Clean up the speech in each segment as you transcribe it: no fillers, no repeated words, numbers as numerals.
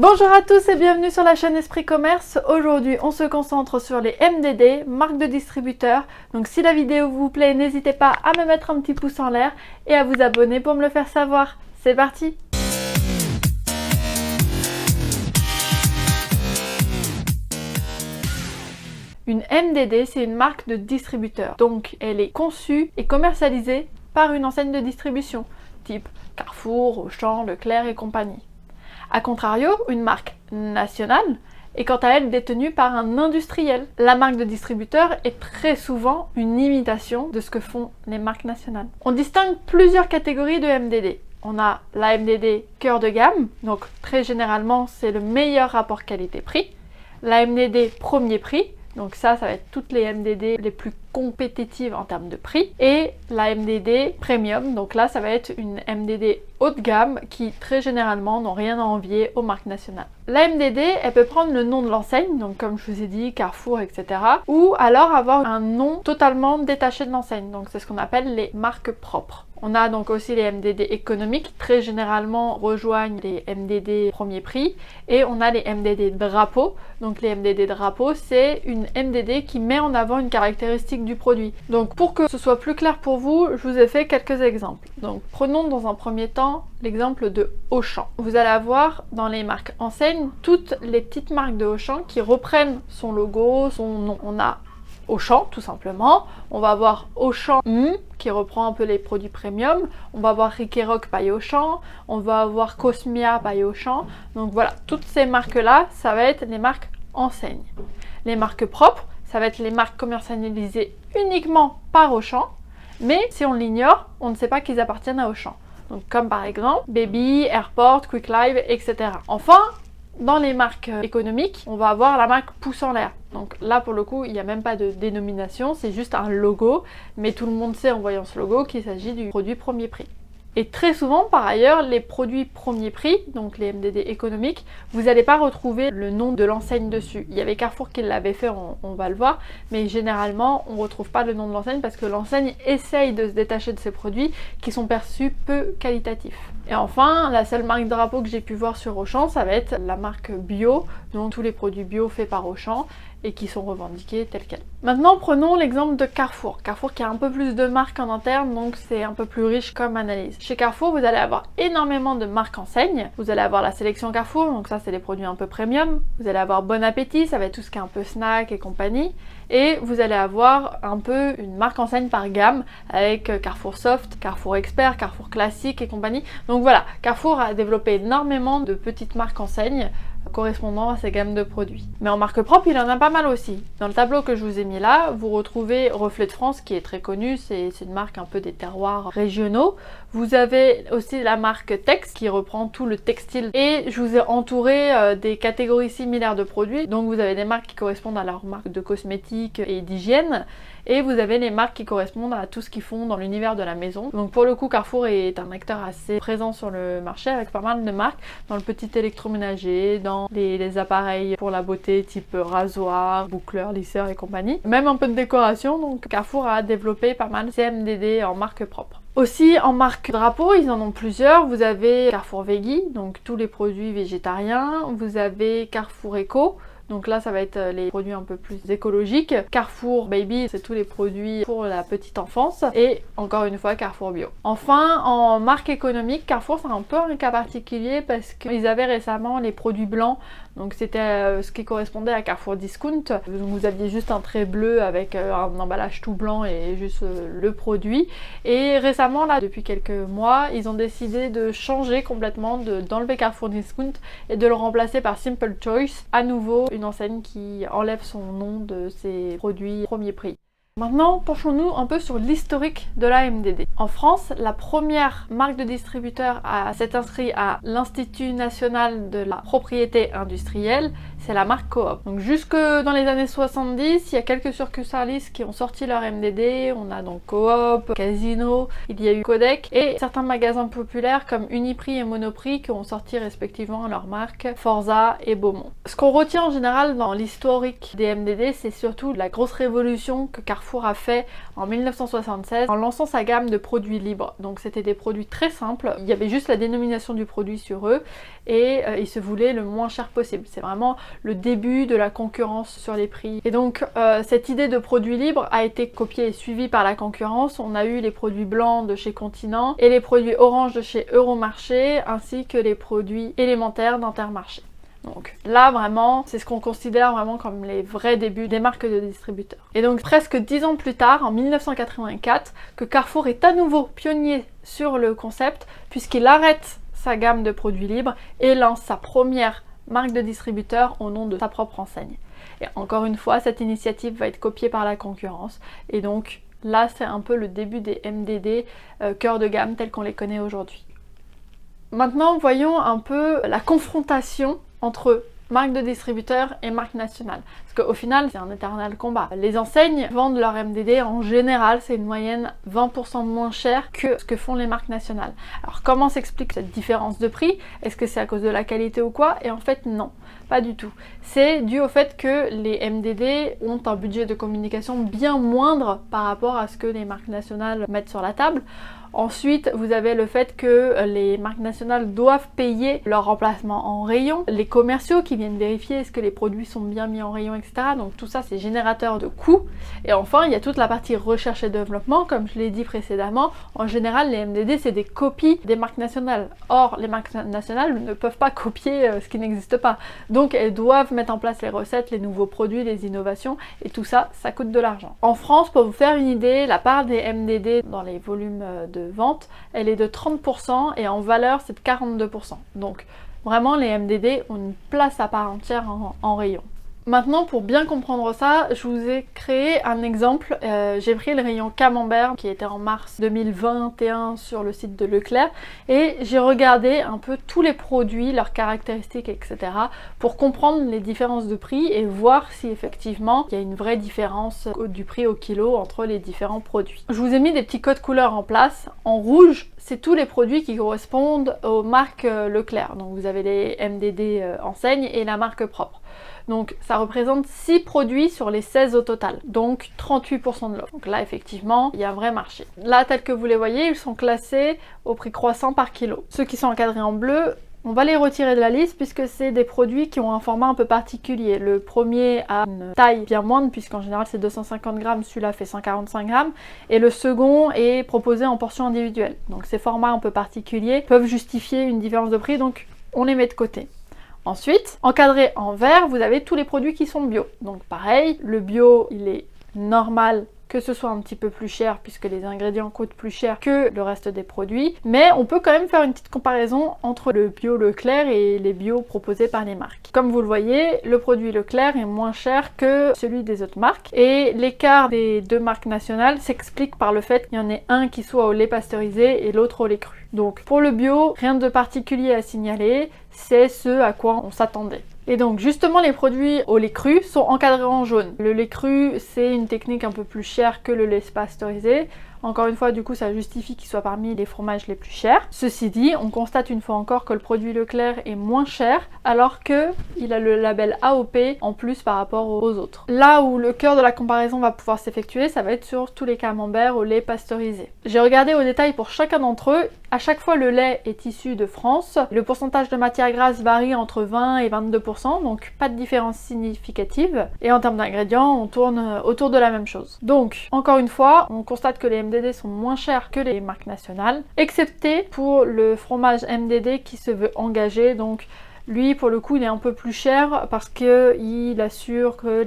Bonjour à tous et bienvenue sur la chaîne Esprit Commerce. Aujourd'hui, on se concentre sur les MDD, marques de distributeurs. Donc si la vidéo vous plaît, n'hésitez pas à me mettre un petit pouce en l'air et à vous abonner pour me le faire savoir. C'est parti! Une MDD, c'est une marque de distributeur. Donc elle est conçue et commercialisée par une enseigne de distribution, type Carrefour, Auchan, Leclerc et compagnie. A contrario, une marque nationale est quant à elle détenue par un industriel. La marque de distributeur est très souvent une imitation de ce que font les marques nationales. On distingue plusieurs catégories de MDD. On a la MDD cœur de gamme, donc très généralement c'est le meilleur rapport qualité-prix. La MDD premier prix, donc ça va être toutes les MDD les plus compétitives en termes de prix. Et la MDD Premium, donc là ça va être une MDD haut de gamme qui très généralement n'ont rien à envier aux marques nationales. La MDD, elle peut prendre le nom de l'enseigne, donc comme je vous ai dit, Carrefour, etc. Ou alors avoir un nom totalement détaché de l'enseigne, donc c'est ce qu'on appelle les marques propres. On a donc aussi les MDD économiques qui très généralement rejoignent les MDD premier prix. Et on a les MDD drapeaux. Donc les MDD drapeaux, c'est une MDD qui met en avant une caractéristique du produit. Donc pour que ce soit plus clair pour vous, je vous ai fait quelques exemples. Donc prenons dans un premier temps l'exemple de Auchan. Vous allez avoir dans les marques enseignes toutes les petites marques de Auchan qui reprennent son logo, son nom. On a Auchan tout simplement, on va avoir Auchan qui reprend un peu les produits premium, on va avoir Rick & Rock by Auchan, on va avoir Cosmia by Auchan, donc voilà, toutes ces marques là, ça va être les marques enseignes. Les marques propres, ça va être les marques commercialisées uniquement par Auchan, mais si on l'ignore, on ne sait pas qu'ils appartiennent à Auchan. Donc comme par exemple Baby, Airport, Quick Live, etc. Enfin, dans les marques économiques, on va avoir la marque pouce en l'air. Donc là pour le coup, il n'y a même pas de dénomination, c'est juste un logo, mais tout le monde sait en voyant ce logo qu'il s'agit du produit premier prix. Et très souvent, par ailleurs, les produits premier prix, donc les MDD économiques, vous n'allez pas retrouver le nom de l'enseigne dessus. Il y avait Carrefour qui l'avait fait, on va le voir, mais généralement, on ne retrouve pas le nom de l'enseigne parce que l'enseigne essaye de se détacher de ces produits qui sont perçus peu qualitatifs. Et enfin, la seule marque drapeau que j'ai pu voir sur Auchan, ça va être la marque bio, donc tous les produits bio faits par Auchan et qui sont revendiqués tels quels. Maintenant, prenons l'exemple de Carrefour. Carrefour qui a un peu plus de marques en interne, donc c'est un peu plus riche comme analyse. Chez Carrefour, vous allez avoir énormément de marques enseignes. Vous allez avoir la sélection Carrefour, donc ça c'est les produits un peu premium. Vous allez avoir Bon Appétit, ça va être tout ce qui est un peu snack et compagnie. Et vous allez avoir un peu une marque enseigne par gamme avec Carrefour Soft, Carrefour Expert, Carrefour Classique et compagnie. Donc voilà, Carrefour a développé énormément de petites marques enseignes correspondant à ces gammes de produits. Mais en marque propre, il en a pas mal aussi. Dans le tableau que je vous ai mis là, vous retrouvez Reflet de France qui est très connu, c'est une marque un peu des terroirs régionaux. Vous avez aussi la marque Tex qui reprend tout le textile et je vous ai entouré des catégories similaires de produits. Donc vous avez des marques qui correspondent à leur marque de cosmétiques et d'hygiène et vous avez les marques qui correspondent à tout ce qu'ils font dans l'univers de la maison. Donc pour le coup, Carrefour est un acteur assez présent sur le marché avec pas mal de marques dans le petit électroménager, dans les appareils pour la beauté type rasoir, boucleur, lisseur et compagnie. Même un peu de décoration, donc Carrefour a développé pas mal de CMDD en marque propre. Aussi en marque drapeau, ils en ont plusieurs. Vous avez Carrefour Veggie, donc tous les produits végétariens. Vous avez Carrefour Eco. Donc là, ça va être les produits un peu plus écologiques. Carrefour Baby, c'est tous les produits pour la petite enfance. Et encore une fois, Carrefour Bio. Enfin, en marque économique, Carrefour, c'est un peu un cas particulier parce qu'ils avaient récemment les produits blancs. Donc c'était ce qui correspondait à Carrefour Discount. Vous aviez juste un trait bleu avec un emballage tout blanc et juste le produit. Et récemment, là, depuis quelques mois, ils ont décidé de changer complètement, d'enlever Carrefour Discount et de le remplacer par Simple Choice. À nouveau, une enseigne qui enlève son nom de ses produits premier prix. Maintenant, penchons-nous un peu sur l'historique de la MDD. En France, la première marque de distributeur s'est inscrite à l'Institut national de la propriété industrielle, c'est la marque Coop. Donc jusque dans les années 70, il y a quelques succursalistes qui ont sorti leur MDD, on a donc Coop, Casino, il y a eu Codec et certains magasins populaires comme Uniprix et Monoprix qui ont sorti respectivement leurs marques Forza et Beaumont. Ce qu'on retient en général dans l'historique des MDD, c'est surtout la grosse révolution que Carrefour Carrefour a fait en 1976 en lançant sa gamme de produits libres. Donc c'était des produits très simples, il y avait juste la dénomination du produit sur eux et ils se voulaient le moins cher possible. C'est vraiment le début de la concurrence sur les prix. Et donc cette idée de produits libres a été copiée et suivie par la concurrence. On a eu les produits blancs de chez Continent et les produits orange de chez Euromarché ainsi que les produits élémentaires d'Intermarché. Donc là vraiment, c'est ce qu'on considère vraiment comme les vrais débuts des marques de distributeurs. Et donc presque 10 ans plus tard, en 1984, que Carrefour est à nouveau pionnier sur le concept puisqu'il arrête sa gamme de produits libres et lance sa première marque de distributeur au nom de sa propre enseigne. Et encore une fois, cette initiative va être copiée par la concurrence et donc là c'est un peu le début des MDD cœur de gamme tels qu'on les connaît aujourd'hui. Maintenant voyons un peu la confrontation entre marque de distributeur et marque nationale. Parce qu'au final, c'est un éternel combat. Les enseignes vendent leur MDD en général, c'est une moyenne 20% moins cher que ce que font les marques nationales. Alors comment s'explique cette différence de prix? Est-ce que c'est à cause de la qualité ou quoi? Et en fait non, pas du tout. C'est dû au fait que les MDD ont un budget de communication bien moindre par rapport à ce que les marques nationales mettent sur la table. Ensuite, vous avez le fait que les marques nationales doivent payer leur remplacement en rayon, les commerciaux qui viennent vérifier est-ce que les produits sont bien mis en rayon, etc. Donc tout ça, c'est générateur de coûts. Et enfin, il y a toute la partie recherche et développement, comme je l'ai dit précédemment. En général, les MDD, c'est des copies des marques nationales. Or, les marques nationales ne peuvent pas copier ce qui n'existe pas. Donc, elles doivent mettre en place les recettes, les nouveaux produits, les innovations, et tout ça, ça coûte de l'argent. En France, pour vous faire une idée, la part des MDD dans les volumes de vente, elle est de 30% et en valeur c'est de 42%. Donc vraiment les MDD ont une place à part entière en rayon. Maintenant, pour bien comprendre ça, je vous ai créé un exemple. J'ai pris le rayon camembert qui était en mars 2021 sur le site de Leclerc et j'ai regardé un peu tous les produits, leurs caractéristiques, etc. pour comprendre les différences de prix et voir si effectivement il y a une vraie différence du prix au kilo entre les différents produits. Je vous ai mis des petits codes couleurs en place. En rouge, c'est tous les produits qui correspondent aux marques Leclerc. Donc vous avez les MDD enseignes et la marque propre. Donc ça représente 6 produits sur les 16 au total, donc 38% de l'offre. Donc là effectivement, il y a un vrai marché. Là, tels que vous les voyez, ils sont classés au prix croissant par kilo. Ceux qui sont encadrés en bleu, on va les retirer de la liste puisque c'est des produits qui ont un format un peu particulier. Le premier a une taille bien moindre puisqu'en général c'est 250 grammes, celui-là fait 145 grammes. Et le second est proposé en portions individuelles. Donc ces formats un peu particuliers peuvent justifier une différence de prix, donc on les met de côté. Ensuite, encadré en vert, vous avez tous les produits qui sont bio. Donc pareil, le bio, il est normal que ce soit un petit peu plus cher puisque les ingrédients coûtent plus cher que le reste des produits. Mais on peut quand même faire une petite comparaison entre le bio Leclerc et les bio proposés par les marques. Comme vous le voyez, le produit Leclerc est moins cher que celui des autres marques. Et l'écart des deux marques nationales s'explique par le fait qu'il y en ait un qui soit au lait pasteurisé et l'autre au lait cru. Donc pour le bio, rien de particulier à signaler, c'est ce à quoi on s'attendait. Et donc justement les produits au lait cru sont encadrés en jaune. Le lait cru c'est une technique un peu plus chère que le lait pasteurisé. Encore une fois, du coup, ça justifie qu'il soit parmi les fromages les plus chers. Ceci dit, on constate une fois encore que le produit Leclerc est moins cher alors qu'il a le label AOP en plus par rapport aux autres. Là où le cœur de la comparaison va pouvoir s'effectuer, ça va être sur tous les camemberts au lait pasteurisé. J'ai regardé au détail pour chacun d'entre eux. À chaque fois, le lait est issu de France. Le pourcentage de matière grasse varie entre 20 et 22%, donc pas de différence significative. Et en termes d'ingrédients, on tourne autour de la même chose. Donc, encore une fois, on constate que les MDD sont moins chers que les marques nationales, excepté pour le fromage MDD qui se veut engagé. Donc lui, pour le coup, il est un peu plus cher parce qu'il assure que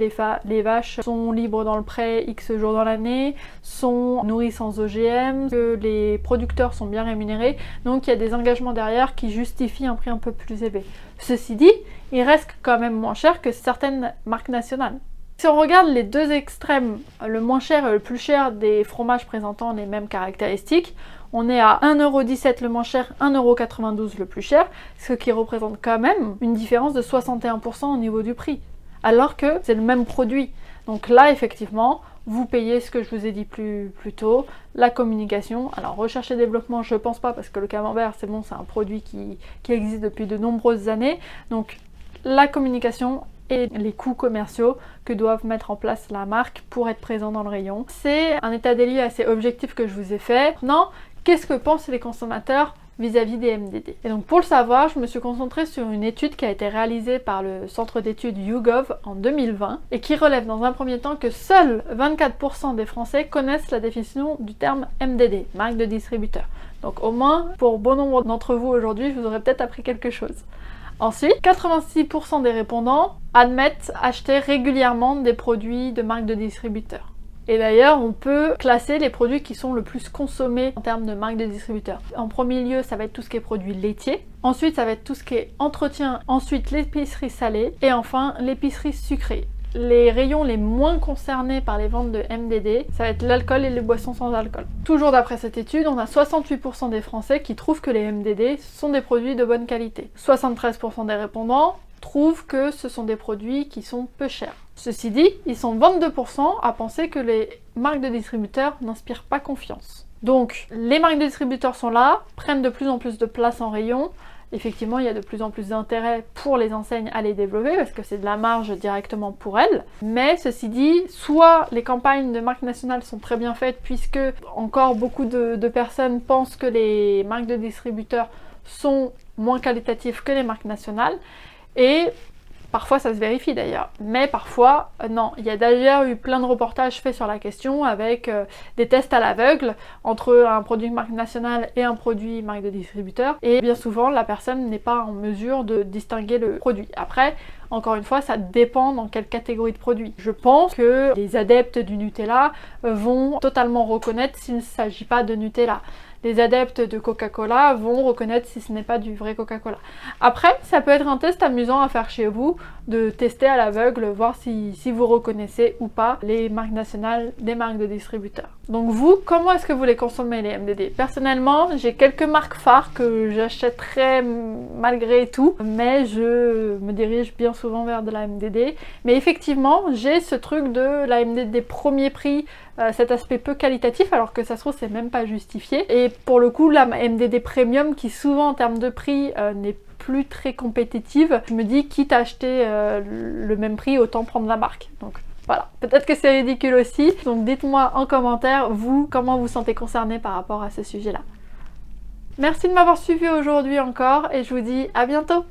les vaches sont libres dans le pré X jours dans l'année, sont nourries sans OGM, que les producteurs sont bien rémunérés. Donc il y a des engagements derrière qui justifient un prix un peu plus élevé. Ceci dit, il reste quand même moins cher que certaines marques nationales. Si on regarde les deux extrêmes, le moins cher et le plus cher des fromages présentant les mêmes caractéristiques, on est à 1,17€ le moins cher, 1,92€ le plus cher, ce qui représente quand même une différence de 61% au niveau du prix, alors que c'est le même produit. Donc là, effectivement, vous payez ce que je vous ai dit plus tôt, la communication. Alors recherche et développement, je pense pas, parce que le camembert, c'est bon, c'est un produit qui existe depuis de nombreuses années. Donc la communication et les coûts commerciaux que doivent mettre en place la marque pour être présent dans le rayon. C'est un état des lieux assez objectif que je vous ai fait. Maintenant, qu'est-ce que pensent les consommateurs vis-à-vis des MDD? Et donc pour le savoir, je me suis concentrée sur une étude qui a été réalisée par le centre d'études YouGov en 2020 et qui relève dans un premier temps que seuls 24% des Français connaissent la définition du terme MDD, marque de distributeur. Donc au moins, pour bon nombre d'entre vous aujourd'hui, je vous aurais peut-être appris quelque chose. Ensuite, 86% des répondants admettent acheter régulièrement des produits de marque de distributeur. Et d'ailleurs, on peut classer les produits qui sont le plus consommés en termes de marque de distributeur. En premier lieu, ça va être tout ce qui est produits laitiers. Ensuite, ça va être tout ce qui est entretien. Ensuite, l'épicerie salée. Et enfin, l'épicerie sucrée. Les rayons les moins concernés par les ventes de MDD, ça va être l'alcool et les boissons sans alcool. Toujours d'après cette étude, on a 68% des Français qui trouvent que les MDD sont des produits de bonne qualité. 73% des répondants trouvent que ce sont des produits qui sont peu chers. Ceci dit, ils sont 22% à penser que les marques de distributeurs n'inspirent pas confiance. Donc, les marques de distributeurs sont là, prennent de plus en plus de place en rayon. Effectivement, il y a de plus en plus d'intérêt pour les enseignes à les développer parce que c'est de la marge directement pour elles. Mais ceci dit, soit les campagnes de marques nationales sont très bien faites puisque encore beaucoup de personnes pensent que les marques de distributeurs sont moins qualitatives que les marques nationales. Et parfois ça se vérifie d'ailleurs, mais parfois non. Il y a d'ailleurs eu plein de reportages faits sur la question avec des tests à l'aveugle entre un produit marque nationale et un produit marque de distributeur. Et bien souvent la personne n'est pas en mesure de distinguer le produit. Après, encore une fois, ça dépend dans quelle catégorie de produit. Je pense que les adeptes du Nutella vont totalement reconnaître s'il ne s'agit pas de Nutella. Les adeptes de Coca-Cola vont reconnaître si ce n'est pas du vrai Coca-Cola. Après, ça peut être un test amusant à faire chez vous, de tester à l'aveugle, voir si vous reconnaissez ou pas les marques nationales des marques de distributeurs. Donc vous, comment est-ce que vous les consommez les MDD? Personnellement, j'ai quelques marques phares que j'achèterais malgré tout, mais je me dirige bien souvent vers de la MDD. Mais effectivement, j'ai ce truc de la MDD premier prix, cet aspect peu qualitatif, alors que ça se trouve c'est même pas justifié. Et pour le coup, la MDD Premium, qui souvent en termes de prix n'est plus très compétitive, je me dis quitte à acheter le même prix, autant prendre la marque. Donc voilà, peut-être que c'est ridicule aussi. Donc dites-moi en commentaire, vous, comment vous sentez concerné par rapport à ce sujet-là. Merci de m'avoir suivi aujourd'hui encore et je vous dis à bientôt.